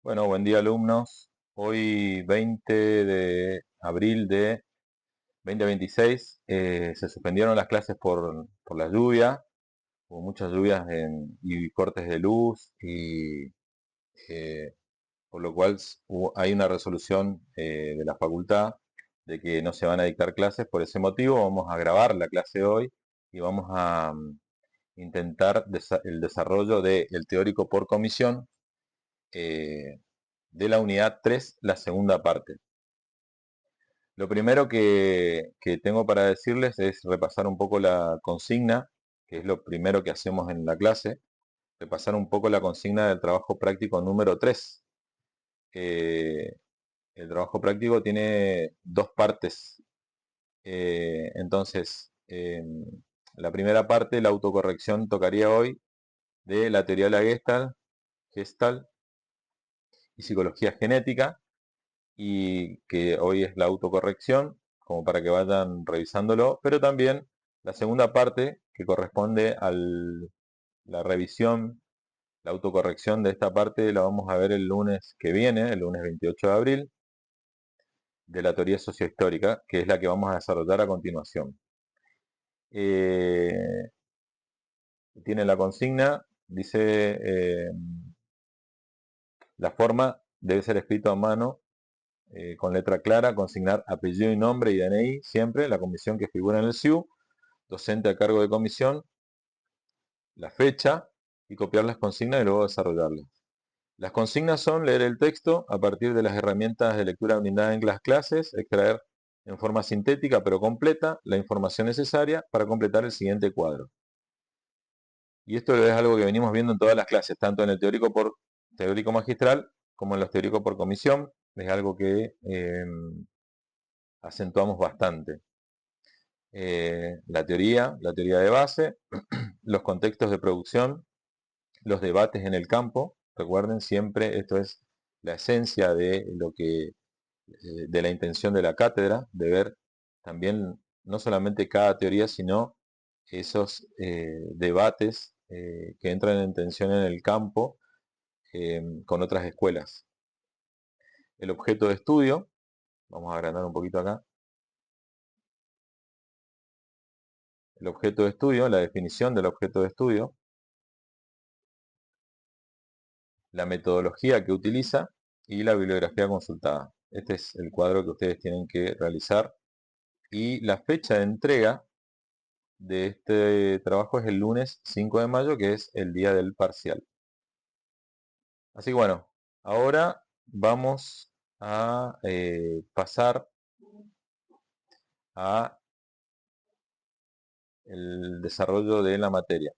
Bueno, buen día alumnos. Hoy 20 de abril de 2026 se suspendieron las clases por la lluvia. Hubo muchas lluvias y cortes de luz eh, por lo cual hay una resolución de la facultad de que no se van a dictar clases. Por ese motivo vamos a grabar la clase hoy y vamos a intentar el desarrollo del teórico por comisión eh, de la unidad 3, la segunda parte. Lo primero que tengo para decirles es repasar un poco la consigna, que es lo primero que hacemos en la clase, repasar un poco la consigna del trabajo práctico número 3. El trabajo práctico tiene dos partes. La primera parte, la autocorrección, tocaría hoy de la teoría de la Gestalt y psicología genética, y que hoy es la autocorrección, como para que vayan revisándolo, pero también la segunda parte que corresponde a la revisión, la autocorrección de esta parte la vamos a ver el lunes que viene, el lunes 28 de abril, de la teoría sociohistórica, que es la que vamos a desarrollar a continuación. Eh, Tiene la consigna, dice, la forma debe ser escrito a mano con letra clara, consignar apellido y nombre y DNI, siempre, la comisión que figura en el SIU, docente a cargo de comisión, la fecha y copiar las consignas y luego desarrollarlas. Las consignas son leer el texto a partir de las herramientas de lectura brindadas en las clases, extraer en forma sintética pero completa la información necesaria para completar el siguiente cuadro. Y esto es algo que venimos viendo en todas las clases, tanto en el teórico magistral como en los teóricos por comisión. Es algo que acentuamos bastante. La teoría de base, los contextos de producción, los debates en el campo. Recuerden siempre, esto es la esencia de lo que de la intención de la cátedra, de ver también no solamente cada teoría, sino esos debates que entran en tensión en el campo con otras escuelas. El objeto de estudio, vamos a agrandar un poquito acá. El objeto de estudio, la definición del objeto de estudio, la metodología que utiliza y la bibliografía consultada. Este es el cuadro que ustedes tienen que realizar. Y la fecha de entrega de este trabajo es el lunes 5 de mayo, que es el día del parcial. Así que bueno, ahora vamos a pasar a el desarrollo de la materia.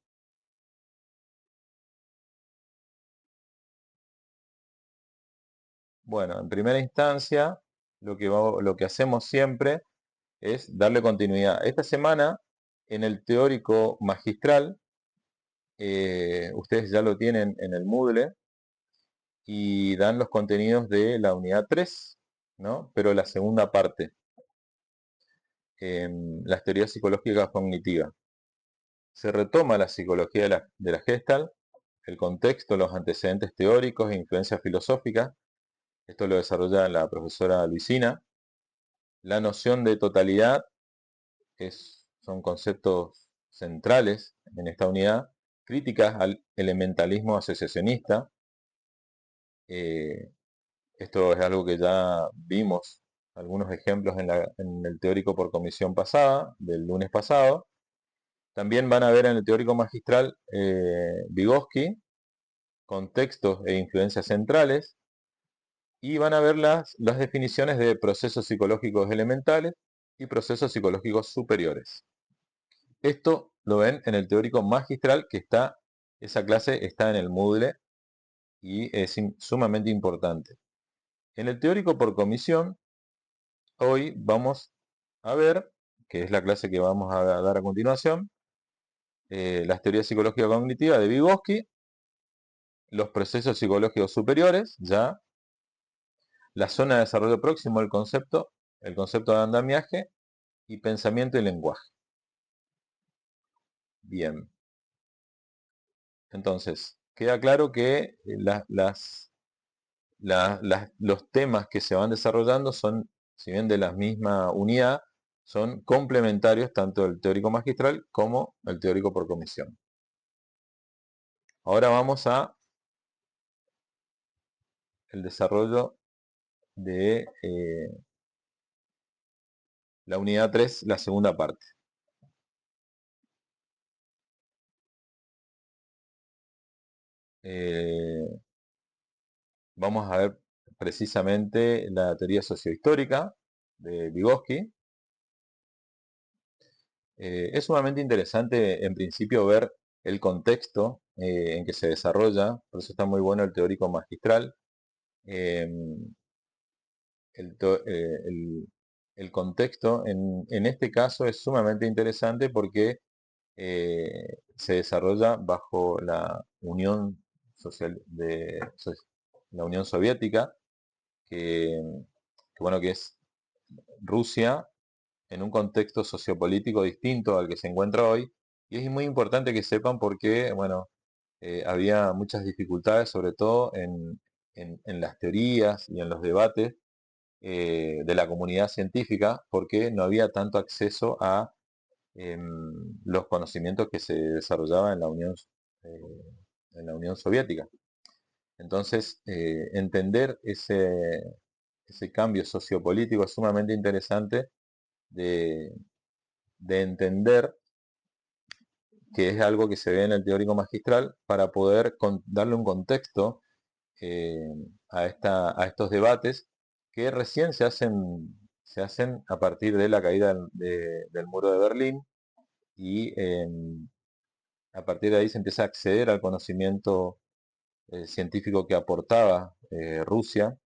Bueno, en primera instancia, lo que hacemos siempre es darle continuidad. Esta semana, en el teórico magistral, ustedes ya lo tienen en el Moodle y dan los contenidos de la unidad 3, ¿no? Pero la segunda parte, las teorías psicológicas cognitivas. Se retoma la psicología de la Gestalt, el contexto, los antecedentes teóricos e influencias filosóficas. Esto lo desarrolla la profesora Luisina. La noción de totalidad son conceptos centrales en esta unidad. Críticas al elementalismo asociacionista. Eh, Esto es algo que ya vimos algunos ejemplos en el teórico por comisión pasada, del lunes pasado. También van a ver en el teórico magistral Vygotsky, contextos e influencias centrales, y van a ver las definiciones de procesos psicológicos elementales y procesos psicológicos superiores. Esto lo ven en el teórico magistral, esa clase está en el Moodle y es sumamente importante. En el teórico por comisión, hoy vamos a ver, que es la clase que vamos a dar a continuación, las teorías psicológicas cognitivas de Vygotsky, los procesos psicológicos superiores, ya la zona de desarrollo próximo del el concepto de andamiaje y pensamiento y lenguaje. Bien, entonces, queda claro que los temas que se van desarrollando son, si bien de la misma unidad, son complementarios tanto el teórico magistral como el teórico por comisión. Ahora vamos a el desarrollo de la unidad 3, la segunda parte. Vamos a ver precisamente la teoría sociohistórica de Vygotsky. Es sumamente interesante en principio ver el contexto en que se desarrolla, por eso está muy bueno el teórico magistral. Eh, el contexto en este caso es sumamente interesante porque se desarrolla bajo la Unión Social la Unión Soviética, que, bueno, que es Rusia en un contexto sociopolítico distinto al que se encuentra hoy. Y es muy importante que sepan porque, bueno, había muchas dificultades, sobre todo en las teorías y en los debates de la comunidad científica, porque no había tanto acceso a los conocimientos que se desarrollaban eh, en la Unión Soviética. Entonces, entender ese cambio sociopolítico es sumamente interesante de, de entender que es algo que se ve en el teórico magistral para poder darle un contexto eh, a estos debates que recién se hacen a partir de la caída del muro de Berlín y a partir de ahí se empieza a acceder al conocimiento científico que aportaba Rusia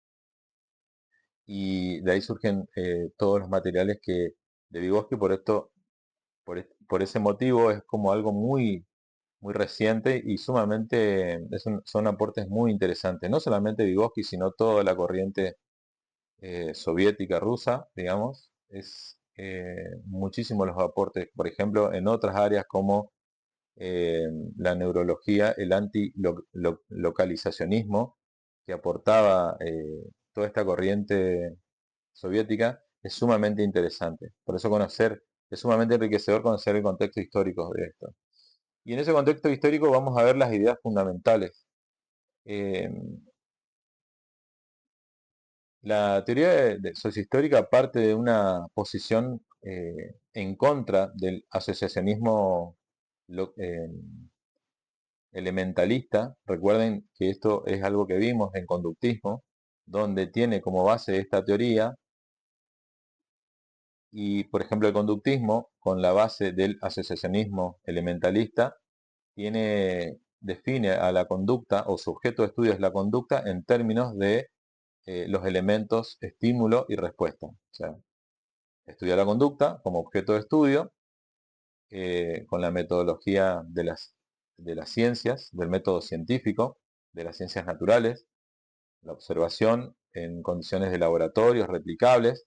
y de ahí surgen todos los materiales de Vygotsky. Por ese motivo es como algo muy reciente y sumamente, son aportes muy interesantes, no solamente Vygotsky, sino toda la corriente soviética rusa, digamos, es muchísimos los aportes, por ejemplo, en otras áreas como eh, la neurología, el antilocalizacionismo que aportaba toda esta corriente soviética, es sumamente interesante. Por eso es sumamente enriquecedor conocer el contexto histórico de esto. Y en ese contexto histórico vamos a ver las ideas fundamentales. Eh, la teoría sociohistórica parte de una posición en contra del asociacionismo lo- eh, elementalista. Recuerden que esto es algo que vimos en conductismo, donde tiene como base esta teoría y, por ejemplo, el conductismo, con la base del asociacionismo elementalista, define a la conducta o su objeto de estudio es la conducta en términos de los elementos estímulo y respuesta. O sea, estudia la conducta como objeto de estudio con la metodología de las ciencias, del método científico, de las ciencias naturales, la observación en condiciones de laboratorios replicables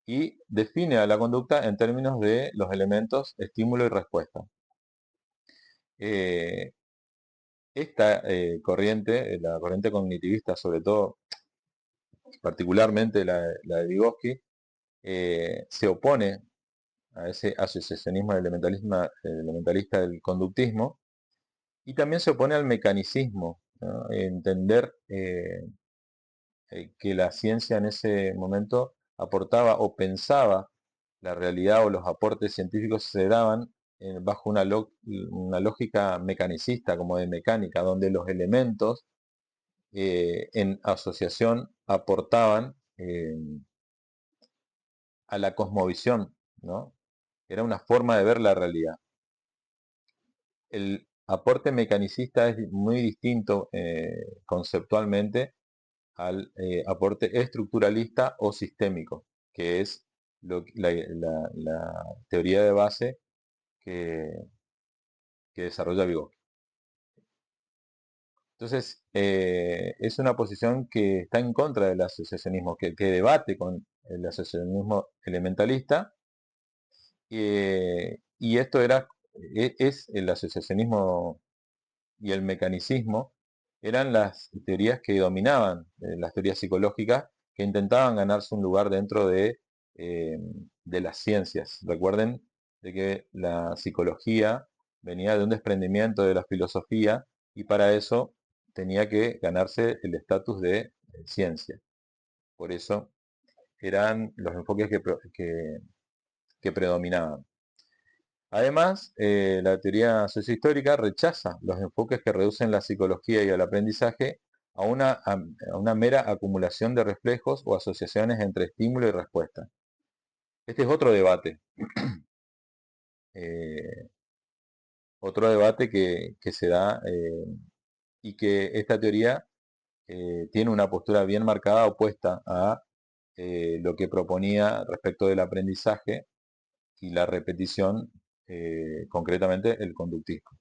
y define a la conducta en términos de los elementos estímulo y respuesta. Eh, esta corriente, la corriente cognitivista, sobre todo, particularmente la de Vygotsky, se opone a ese asociacionismo elementalista del conductismo y también se opone al mecanicismo, ¿no? Entender que la ciencia en ese momento aportaba o pensaba la realidad o los aportes científicos se daban bajo una lógica mecanicista, como de mecánica, donde los elementos en asociación aportaban a la cosmovisión, ¿no? Era una forma de ver la realidad. El aporte mecanicista es muy distinto conceptualmente al aporte estructuralista o sistémico, que es la teoría de base que, que desarrolla Vygotsky. Entonces, es una posición que está en contra del asociacionismo, que debate con el asociacionismo elementalista, y esto es el asociacionismo y el mecanicismo, eran las teorías que dominaban, las teorías psicológicas, que intentaban ganarse un lugar dentro eh, de las ciencias. Recuerden de que la psicología venía de un desprendimiento de la filosofía y para eso tenía que ganarse el estatus de ciencia. Por eso eran los enfoques que predominaban. Además, la teoría sociohistórica rechaza los enfoques que reducen la psicología y el aprendizaje a una mera acumulación de reflejos o asociaciones entre estímulo y respuesta. Este es eh, otro debate que se da y que esta teoría tiene una postura bien marcada opuesta a lo que proponía respecto del aprendizaje y la repetición, concretamente el conductismo.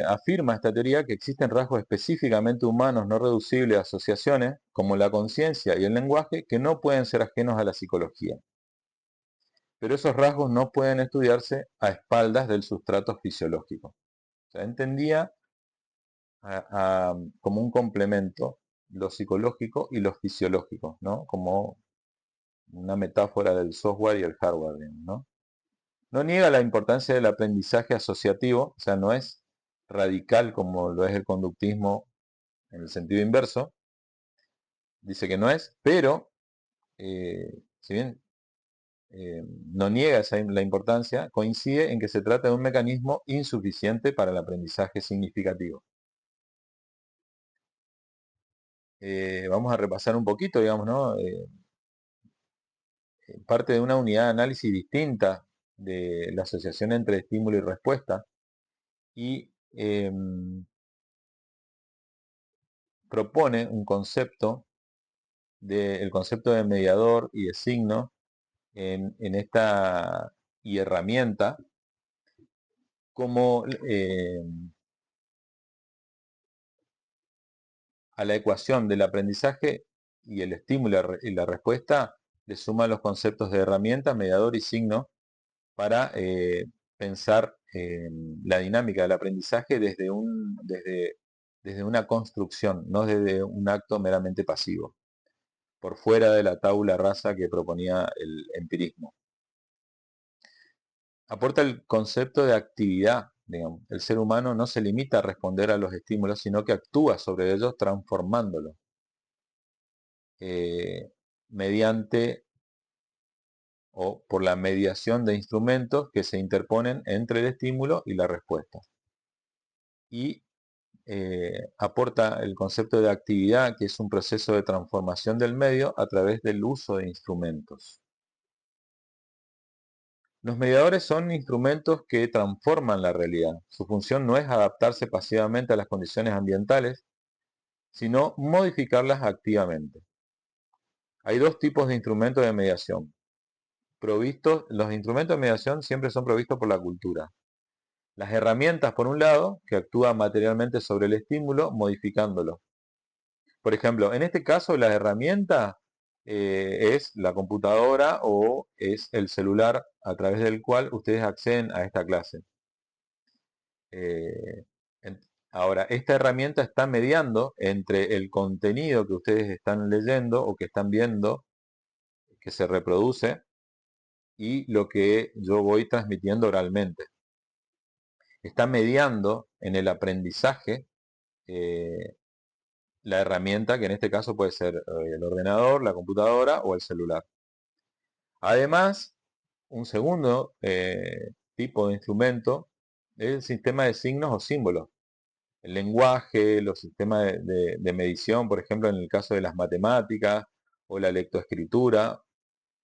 Afirma esta teoría que existen rasgos específicamente humanos no reducibles a asociaciones, como la conciencia y el lenguaje, que no pueden ser ajenos a la psicología. Pero esos rasgos no pueden estudiarse a espaldas del sustrato fisiológico. O sea, entendía como un complemento lo psicológico y lo fisiológico, ¿no? Como una metáfora del software y el hardware, ¿no? No niega la importancia del aprendizaje asociativo, o sea, no es radical como lo es el conductismo en el sentido inverso, dice que no es, pero si bien no niega la importancia, coincide en que se trata de un mecanismo insuficiente para el aprendizaje significativo. Vamos a repasar un poquito, digamos, ¿no? Parte de una unidad de análisis distinta de la asociación entre estímulo y respuesta y propone un concepto el concepto de mediador y de signo en esta y herramienta como a la ecuación del aprendizaje y el estímulo y la respuesta le suma los conceptos de herramienta, mediador y signo para pensar la dinámica del aprendizaje desde una construcción, no desde un acto meramente pasivo, por fuera de la tabula rasa que proponía el empirismo. Aporta el concepto de actividad, digamos. El ser humano no se limita a responder a los estímulos, sino que actúa sobre ellos transformándolos mediante o por la mediación de instrumentos que se interponen entre el estímulo y la respuesta. Y aporta el concepto de actividad, que es un proceso de transformación del medio a través del uso de instrumentos. Los mediadores son instrumentos que transforman la realidad. Su función no es adaptarse pasivamente a las condiciones ambientales, sino modificarlas activamente. Hay dos tipos de instrumentos de mediación. Los instrumentos de mediación siempre son provistos por la cultura. Las herramientas, por un lado, que actúan materialmente sobre el estímulo, modificándolo. Por ejemplo, en este caso, la herramienta es la computadora o es el celular a través del cual ustedes acceden a esta clase. Eh, Ahora, esta herramienta está mediando entre el contenido que ustedes están leyendo o que están viendo, que se reproduce, y lo que yo voy transmitiendo oralmente. Está mediando en el aprendizaje eh, la herramienta, que en este caso puede ser el ordenador, la computadora o el celular. Además, un segundo tipo de instrumento es el sistema de signos o símbolos. El lenguaje, los sistemas de medición, por ejemplo, en el caso de las matemáticas o la lectoescritura,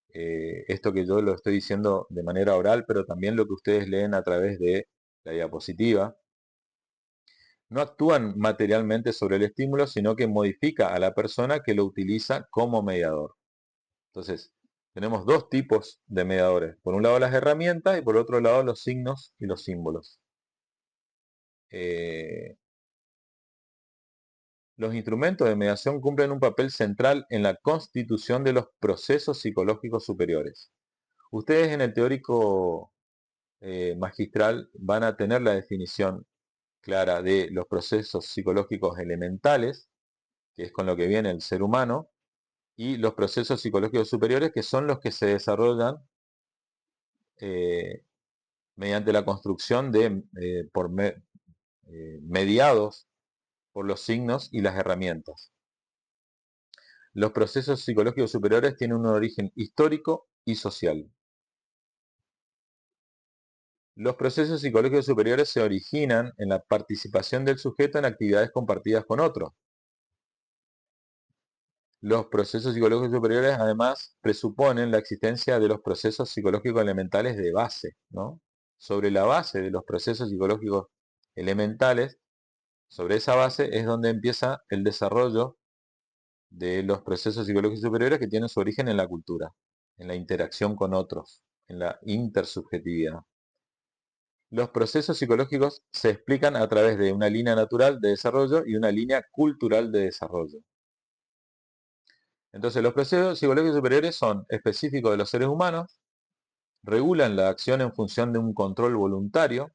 esto que yo lo estoy diciendo de manera oral, pero también lo que ustedes leen a través de la diapositiva, no actúan materialmente sobre el estímulo, sino que modifica a la persona que lo utiliza como mediador. Entonces, tenemos dos tipos de mediadores. Por un lado las herramientas y por otro lado los signos y los símbolos. Los instrumentos de mediación cumplen un papel central en la constitución de los procesos psicológicos superiores. Ustedes en el teórico magistral van a tener la definición clara de los procesos psicológicos elementales, que es con lo que viene el ser humano, y los procesos psicológicos superiores, que son los que se desarrollan eh, mediante la construcción de, mediados por los signos y las herramientas. Los procesos psicológicos superiores tienen un origen histórico y social. Los procesos psicológicos superiores se originan en la participación del sujeto en actividades compartidas con otros. Los procesos psicológicos superiores además presuponen la existencia de los procesos psicológicos elementales de base, ¿no? Sobre la base de los procesos psicológicos elementales, sobre esa base es donde empieza el desarrollo de los procesos psicológicos superiores que tienen su origen en la cultura, en la interacción con otros, en la intersubjetividad. Los procesos psicológicos se explican a través de una línea natural de desarrollo y una línea cultural de desarrollo. Entonces, los procesos psicológicos superiores son específicos de los seres humanos, regulan la acción en función de un control voluntario,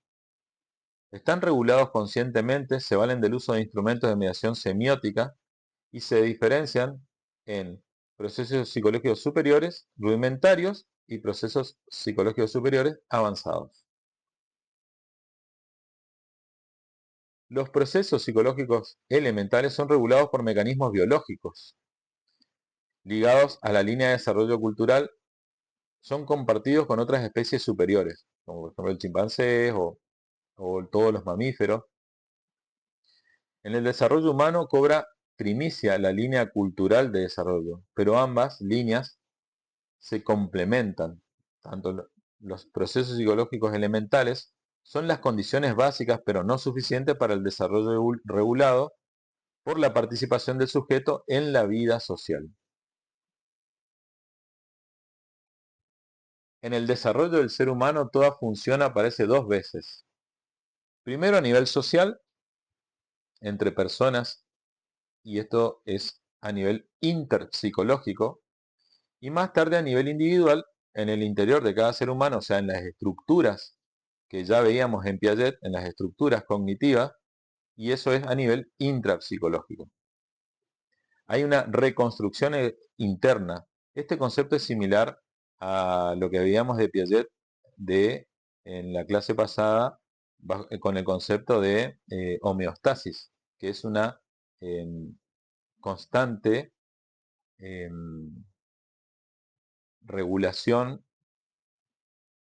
están regulados conscientemente, se valen del uso de instrumentos de mediación semiótica y se diferencian en procesos psicológicos superiores, rudimentarios, y procesos psicológicos superiores avanzados. Los procesos psicológicos elementales son regulados por mecanismos biológicos, ligados a la línea de desarrollo cultural, son compartidos con otras especies superiores, como por ejemplo el chimpancé o todos los mamíferos. En el desarrollo humano cobra primicia la línea cultural de desarrollo, pero ambas líneas se complementan. Tanto los procesos psicológicos elementales son las condiciones básicas, pero no suficientes para el desarrollo regulado por la participación del sujeto en la vida social. En el desarrollo del ser humano toda función aparece dos veces. Primero a nivel social, entre personas, y esto es a nivel interpsicológico, y más tarde a nivel individual, en el interior de cada ser humano, o sea, en las estructuras que ya veíamos en Piaget, en las estructuras cognitivas, y eso es a nivel intrapsicológico. Hay una reconstrucción interna. Este concepto es similar a lo que veíamos de Piaget en la clase pasada con el concepto de homeostasis, que es una constante regulación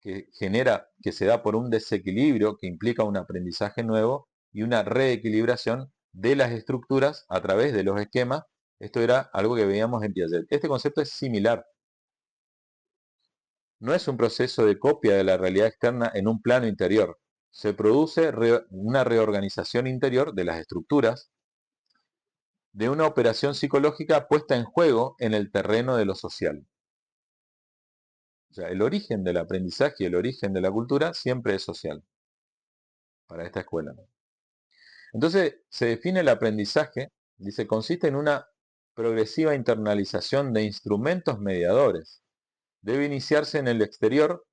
que genera, que se da por un desequilibrio que implica un aprendizaje nuevo y una reequilibración de las estructuras a través de los esquemas. Esto era algo que veíamos en Piaget. Este concepto es similar. No es un proceso de copia de la realidad externa en un plano interior. Se produce una reorganización interior de las estructuras de una operación psicológica puesta en juego en el terreno de lo social. O sea, el origen del aprendizaje y el origen de la cultura siempre es social para esta escuela. Entonces, se define el aprendizaje, dice, consiste en una progresiva internalización de instrumentos mediadores. Debe iniciarse en el exterior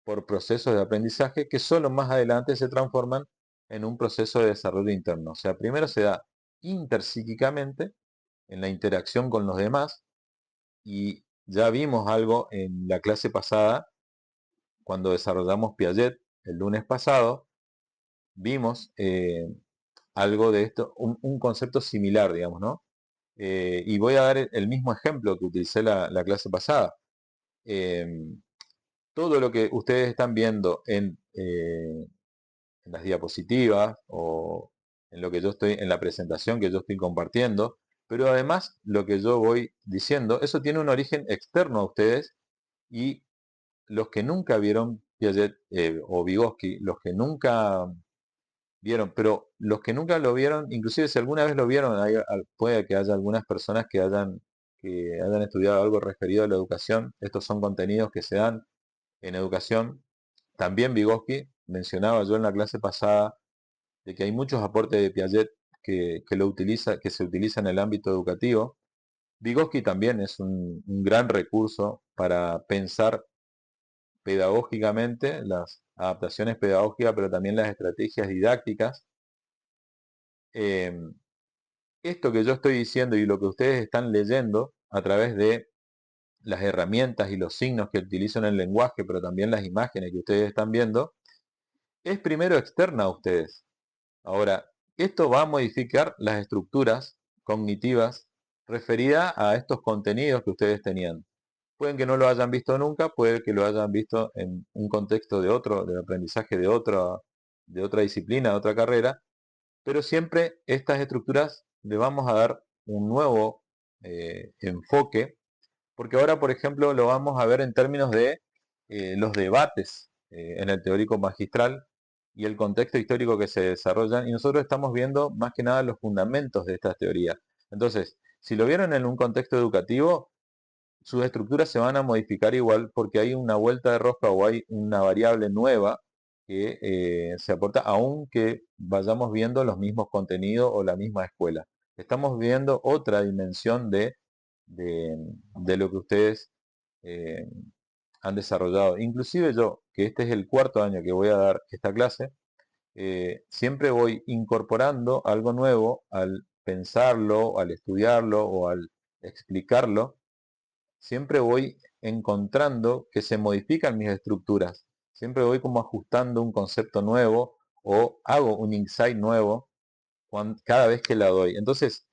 por procesos de aprendizaje que solo más adelante se transforman en un proceso de desarrollo interno. O sea, primero se da interpsíquicamente en la interacción con los demás, y ya vimos algo en la clase pasada cuando desarrollamos Piaget el lunes pasado, vimos algo de esto, un concepto similar, digamos, ¿no? Y voy a dar el mismo ejemplo que utilicé la clase pasada. Todo lo que ustedes están viendo en las diapositivas o en lo que yo estoy, en la presentación que yo estoy compartiendo, pero además lo que yo voy diciendo, eso tiene un origen externo a ustedes, y los que nunca vieron Piaget o Vygotsky, los que nunca vieron, pero los que nunca lo vieron, inclusive si alguna vez lo vieron, puede que haya algunas personas que hayan estudiado algo referido a la educación. Estos son contenidos que se dan en educación. También Vygotsky, mencionaba yo en la clase pasada, de que hay muchos aportes de Piaget que se utiliza en el ámbito educativo. Vygotsky también es un gran recurso para pensar pedagógicamente las adaptaciones pedagógicas, pero también las estrategias didácticas Esto que yo estoy diciendo y lo que ustedes están leyendo a través de las herramientas y los signos que utilizan el lenguaje, pero también las imágenes que ustedes están viendo, es primero externa a ustedes. Ahora, esto va a modificar las estructuras cognitivas referidas a estos contenidos que ustedes tenían. Pueden que no lo hayan visto nunca, puede que lo hayan visto en un contexto de otro, de aprendizaje de otra disciplina, de otra carrera, pero siempre estas estructuras le vamos a dar un nuevo enfoque, porque ahora, por ejemplo, lo vamos a ver en términos de los debates en el teórico magistral y el contexto histórico que se desarrollan, y nosotros estamos viendo más que nada los fundamentos de estas teorías. Entonces, si lo vieron en un contexto educativo, sus estructuras se van a modificar igual porque hay una vuelta de rosca o hay una variable nueva que se aporta, aunque vayamos viendo los mismos contenidos o la misma escuela. Estamos viendo otra dimensión de lo que ustedes eh, han desarrollado. Inclusive yo, que este es el cuarto año que voy a dar esta clase, siempre voy incorporando algo nuevo al pensarlo, al estudiarlo o al explicarlo. Siempre voy encontrando que se modifican mis estructuras. Siempre voy como ajustando un concepto nuevo o hago un insight nuevo cada vez que la doy. Entonces,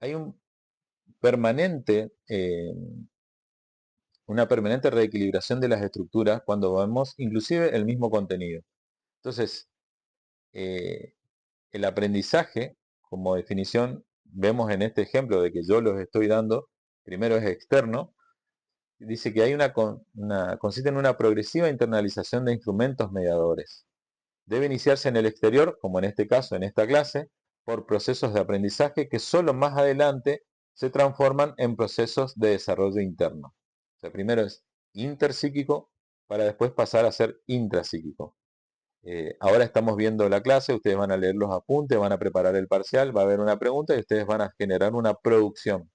hay permanente, una permanente reequilibración de las estructuras cuando vemos inclusive el mismo contenido. Entonces, eh, el aprendizaje, como definición, vemos en este ejemplo de que yo los estoy dando, primero es externo. Dice que hay consiste en una progresiva internalización de instrumentos mediadores. Debe iniciarse en el exterior, como en este caso, en esta clase, por procesos de aprendizaje que solo más adelante se transforman en procesos de desarrollo interno. O sea, primero es interpsíquico para después pasar a ser intrapsíquico. Ahora estamos viendo la clase, ustedes van a leer los apuntes, van a preparar el parcial, va a haber una pregunta y ustedes van a generar una producción.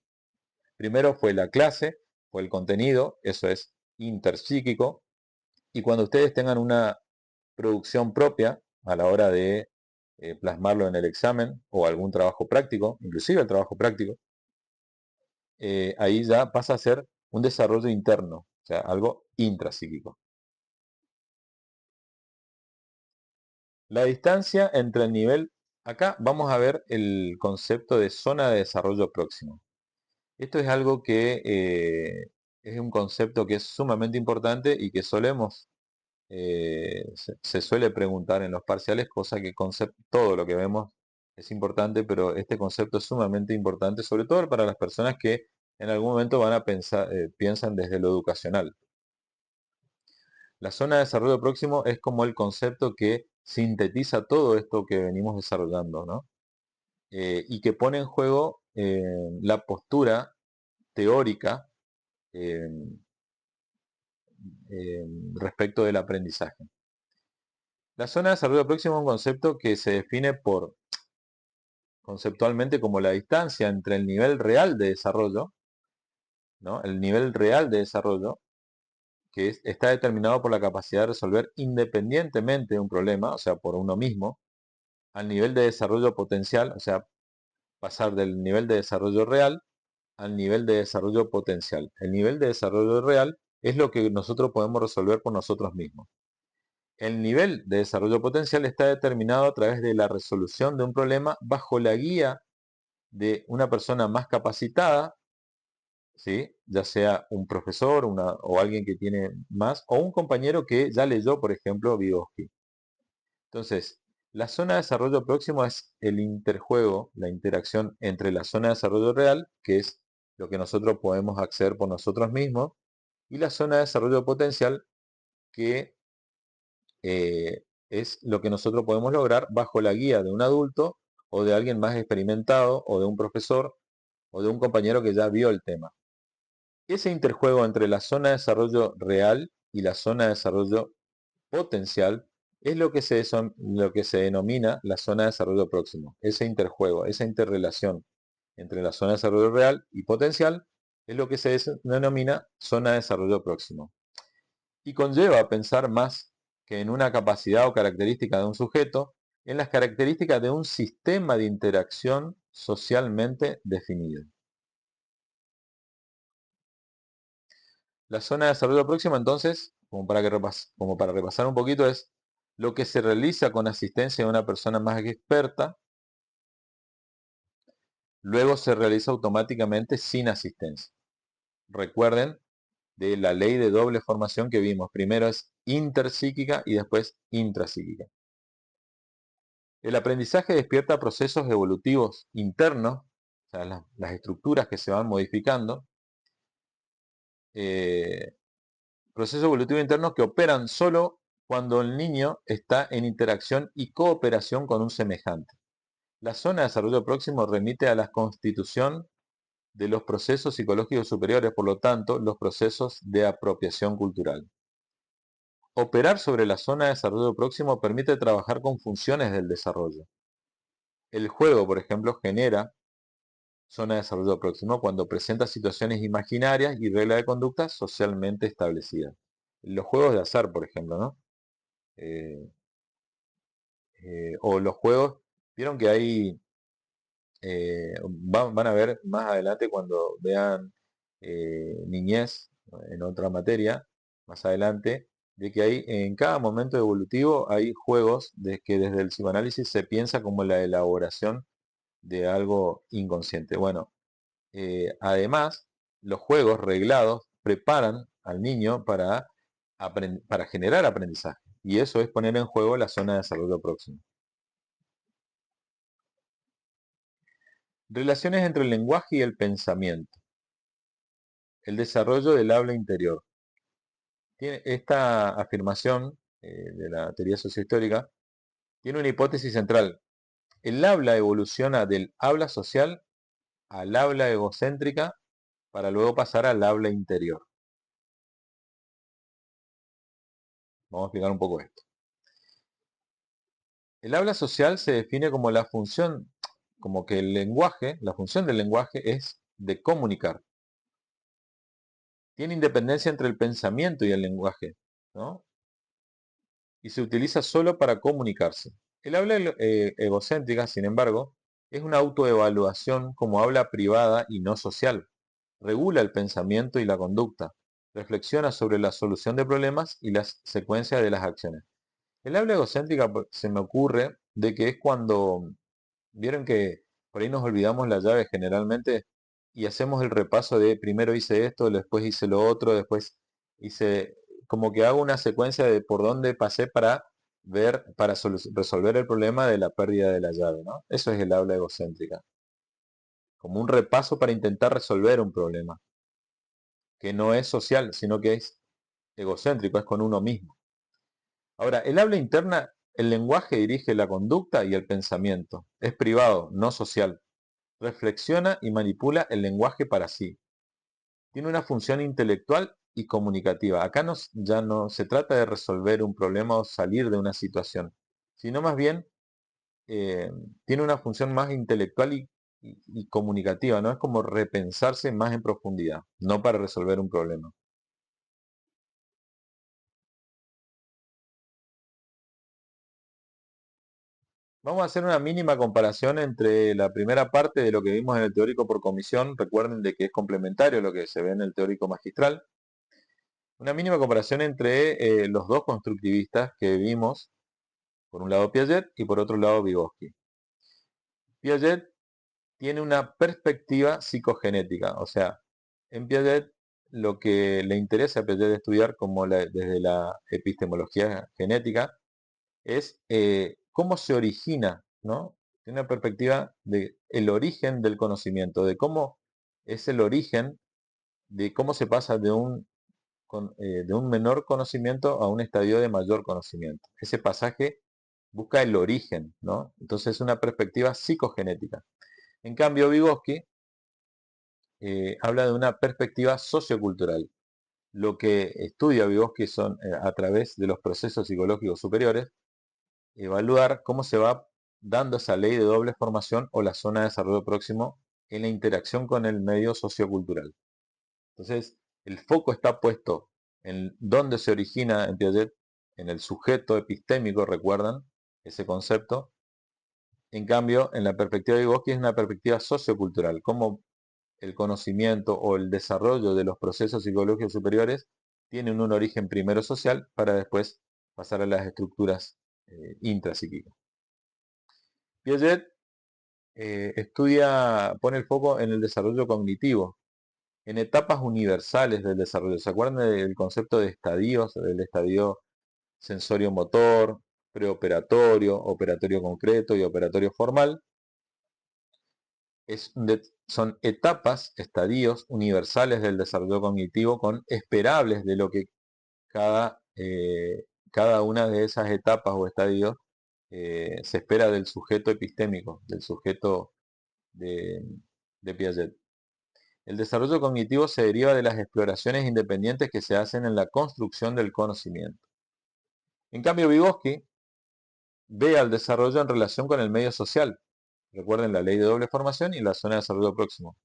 Primero fue la clase, fue el contenido, eso es interpsíquico, y cuando ustedes tengan una producción propia a la hora de plasmarlo en el examen o algún trabajo práctico, inclusive el trabajo práctico, ahí ya pasa a ser un desarrollo interno, o sea, algo intrapsíquico. La distancia entre el nivel, acá vamos a ver el concepto de zona de desarrollo próximo. Esto es algo que es un concepto que es sumamente importante y que solemos, se suele preguntar en los parciales, cosa que todo lo que vemos es importante, pero este concepto es sumamente importante, sobre todo para las personas que en algún momento van a pensar, piensan desde lo educacional. La zona de desarrollo próximo es como el concepto que sintetiza todo esto que venimos desarrollando, ¿no? Y que pone en juego la postura teórica eh, respecto del aprendizaje. La zona de desarrollo próximo es un concepto que se define conceptualmente como la distancia entre el nivel real de desarrollo, ¿no? El nivel real de desarrollo, que está determinado por la capacidad de resolver independientemente de un problema, o sea, por uno mismo, al nivel de desarrollo potencial, o sea, pasar del nivel de desarrollo real al nivel de desarrollo potencial. El nivel de desarrollo real es lo que nosotros podemos resolver por nosotros mismos. El nivel de desarrollo potencial está determinado a través de la resolución de un problema bajo la guía de una persona más capacitada, ¿sí? Ya sea un profesor o alguien que tiene más, o un compañero que ya leyó, por ejemplo, Vygotsky. Entonces, la zona de desarrollo próximo es el interjuego, la interacción entre la zona de desarrollo real, que es lo que nosotros podemos acceder por nosotros mismos, y la zona de desarrollo potencial, que es lo que nosotros podemos lograr bajo la guía de un adulto o de alguien más experimentado o de un profesor o de un compañero que ya vio el tema. Ese interjuego entre la zona de desarrollo real y la zona de desarrollo potencial es lo que se denomina la zona de desarrollo próximo. Ese interjuego, esa interrelación entre la zona de desarrollo real y potencial es lo que se denomina zona de desarrollo próximo. Y conlleva a pensar más que en una capacidad o característica de un sujeto, en las características de un sistema de interacción socialmente definido. La zona de desarrollo próximo, entonces, como para repasar un poquito, es lo que se realiza con asistencia de una persona más experta, luego se realiza automáticamente sin asistencia. Recuerden de la ley de doble formación que vimos. Primero es interpsíquica y después intrapsíquica. El aprendizaje despierta procesos evolutivos internos, o sea, las estructuras que se van modificando, procesos evolutivos internos que operan solo cuando el niño está en interacción y cooperación con un semejante. La zona de desarrollo próximo remite a la constitución de los procesos psicológicos superiores, por lo tanto, los procesos de apropiación cultural. Operar sobre la zona de desarrollo próximo permite trabajar con funciones del desarrollo. El juego, por ejemplo, genera zona de desarrollo próximo cuando presenta situaciones imaginarias y reglas de conducta socialmente establecidas. Los juegos de azar, por ejemplo, ¿no? Eh, o los juegos, vieron que hay, van a ver más adelante cuando vean niñez en otra materia, más adelante, de que hay en cada momento evolutivo hay juegos de que desde el psicoanálisis se piensa como la elaboración de algo inconsciente. Bueno, además, los juegos reglados preparan al niño para generar aprendizaje. Y eso es poner en juego la zona de desarrollo próximo. Relaciones entre el lenguaje y el pensamiento. El desarrollo del habla interior. Esta afirmación de la teoría sociohistórica tiene una hipótesis central. El habla evoluciona del habla social al habla egocéntrica para luego pasar al habla interior. Vamos a explicar un poco esto. El habla social se define como la función, como que el lenguaje, la función del lenguaje es de comunicar. Tiene independencia entre el pensamiento y el lenguaje, ¿no? Y se utiliza solo para comunicarse. El habla egocéntrica, sin embargo, es una autoevaluación como habla privada y no social. Regula el pensamiento y la conducta. Reflexiona sobre la solución de problemas y las secuencias de las acciones. El habla egocéntrica se me ocurre de que es cuando vieron que por ahí nos olvidamos la llave generalmente y hacemos el repaso de primero hice esto, después hice lo otro, después hice como que hago una secuencia de por dónde pasé para ver, para resolver el problema de la pérdida de la llave, ¿no? Eso es el habla egocéntrica. Como un repaso para intentar resolver un problema, que no es social, sino que es egocéntrico, es con uno mismo. Ahora, el habla interna, el lenguaje dirige la conducta y el pensamiento. Es privado, no social. Reflexiona y manipula el lenguaje para sí. Tiene una función intelectual y comunicativa. Acá ya no se trata de resolver un problema o salir de una situación, sino más bien eh, tiene una función más intelectual y comunicativa, ¿no? Es como repensarse más en profundidad, no para resolver un problema. Vamos a hacer una mínima comparación entre la primera parte de lo que vimos en el teórico por comisión. Recuerden de que es complementario a lo que se ve en el teórico magistral. Una mínima comparación entre los dos constructivistas que vimos, por un lado Piaget y por otro lado Vygotsky. Piaget tiene una perspectiva psicogenética, o sea, en Piaget lo que le interesa a Piaget estudiar desde la epistemología genética es cómo se origina, ¿no? Tiene una perspectiva de el origen del conocimiento, de cómo es el origen, de cómo se pasa de un menor conocimiento a un estadio de mayor conocimiento. Ese pasaje busca el origen, ¿no? Entonces es una perspectiva psicogenética. En cambio, Vygotsky habla de una perspectiva sociocultural. Lo que estudia Vygotsky son, a través de los procesos psicológicos superiores, evaluar cómo se va dando esa ley de doble formación o la zona de desarrollo próximo en la interacción con el medio sociocultural. Entonces, el foco está puesto en dónde se origina en Piaget, en el sujeto epistémico, recuerdan ese concepto, En cambio, en la perspectiva de Vygotsky es una perspectiva sociocultural, como el conocimiento o el desarrollo de los procesos psicológicos superiores tienen un origen primero social para después pasar a las estructuras intrapsíquicas. Piaget pone el foco en el desarrollo cognitivo, en etapas universales del desarrollo. ¿Se acuerdan del concepto de estadios, del estadio sensorio-motor, preoperatorio, operatorio concreto y operatorio formal? Son etapas, estadios universales del desarrollo cognitivo con esperables de lo que cada una de esas etapas o estadios se espera del sujeto epistémico, del sujeto de, de Piaget. El desarrollo cognitivo se deriva de las exploraciones independientes que se hacen en la construcción del conocimiento. En cambio, Vygotsky ve al desarrollo en relación con el medio social. Recuerden la ley de doble formación y la zona de desarrollo próximo.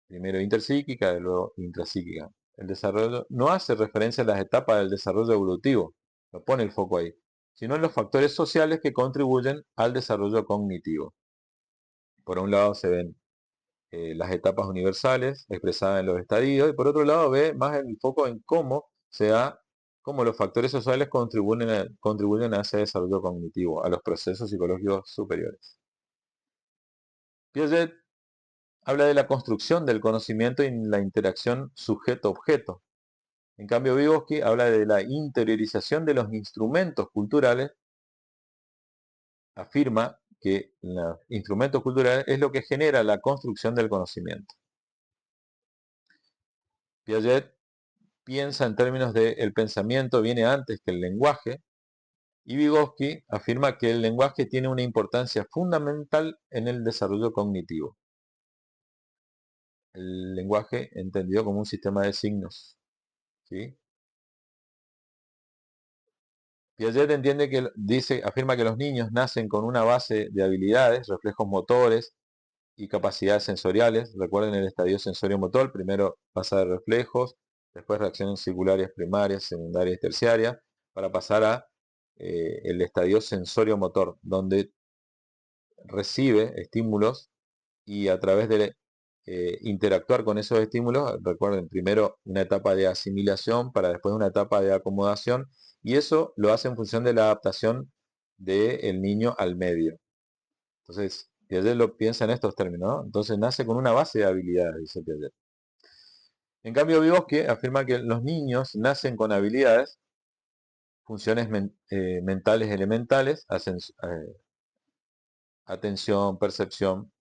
Primero interpsíquica y luego intrapsíquica. El desarrollo no hace referencia a las etapas del desarrollo evolutivo, no pone el foco ahí, sino en los factores sociales que contribuyen al desarrollo cognitivo. Por un lado se ven las etapas universales expresadas en los estadios y por otro lado ve más el foco en cómo los factores sociales contribuyen a ese desarrollo cognitivo, a los procesos psicológicos superiores. Piaget habla de la construcción del conocimiento y la interacción sujeto-objeto. En cambio, Vygotsky habla de la interiorización de los instrumentos culturales. Afirma que los instrumentos culturales es lo que genera la construcción del conocimiento. Piaget piensa en términos de el pensamiento viene antes que el lenguaje, y Vygotsky afirma que el lenguaje tiene una importancia fundamental en el desarrollo cognitivo. El lenguaje entendido como un sistema de signos. ¿Sí? Piaget afirma que los niños nacen con una base de habilidades, reflejos motores y capacidades sensoriales. Recuerden el estadio sensorio-motor, primero pasa de reflejos, después reacciones circulares primarias, secundarias y terciarias, para pasar a el estadio sensorio-motor, donde recibe estímulos y a través de interactuar con esos estímulos, recuerden, primero una etapa de asimilación para después una etapa de acomodación, y eso lo hace en función de la adaptación del niño al medio. Entonces, Piaget lo piensa en estos términos, ¿no? Entonces nace con una base de habilidades, dice Piaget. En cambio, Vygotsky afirma que los niños nacen con habilidades, funciones mentales elementales, atención, percepción,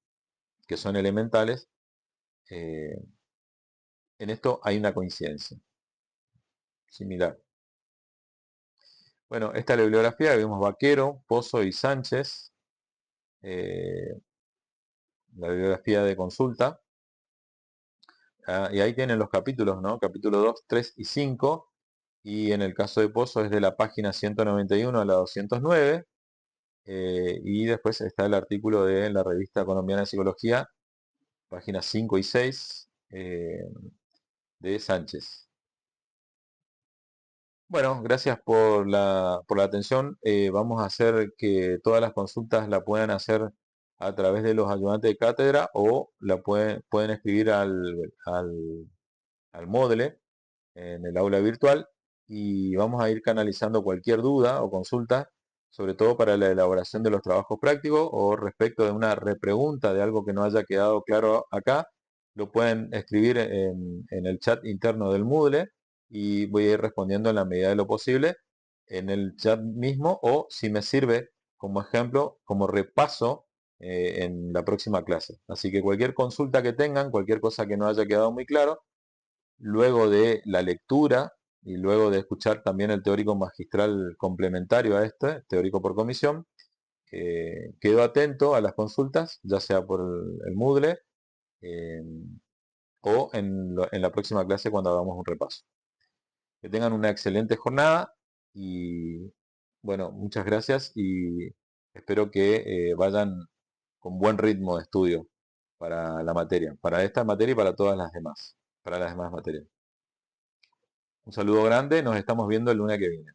que son elementales. En esto hay una coincidencia similar. Bueno, esta es la bibliografía que vimos: Vaquero, Pozo y Sánchez. La bibliografía de consulta. Y ahí tienen los capítulos, ¿no? Capítulo 2, 3 y 5. Y en el caso de Pozo es de la página 191 a la 209. Y después está el artículo de la revista colombiana de psicología, páginas 5 y 6, de Sánchez. Bueno, gracias por la atención. Vamos a hacer que todas las consultas la puedan hacer a través de los ayudantes de cátedra o la pueden escribir al Moodle en el aula virtual, y vamos a ir canalizando cualquier duda o consulta, sobre todo para la elaboración de los trabajos prácticos o respecto de una repregunta de algo que no haya quedado claro acá. Lo pueden escribir en el chat interno del Moodle y voy a ir respondiendo en la medida de lo posible en el chat mismo, o si me sirve como ejemplo, como repaso en la próxima clase. Así que cualquier consulta que tengan, cualquier cosa que no haya quedado muy claro, luego de la lectura y luego de escuchar también el teórico magistral complementario a este, teórico por comisión, quedo atento a las consultas, ya sea por el Moodle eh, o en la próxima clase cuando hagamos un repaso. Que tengan una excelente jornada y bueno, muchas gracias y espero que vayan con buen ritmo de estudio para la materia, para esta materia y para todas las demás, para las demás materias. Un saludo grande, nos estamos viendo el lunes que viene.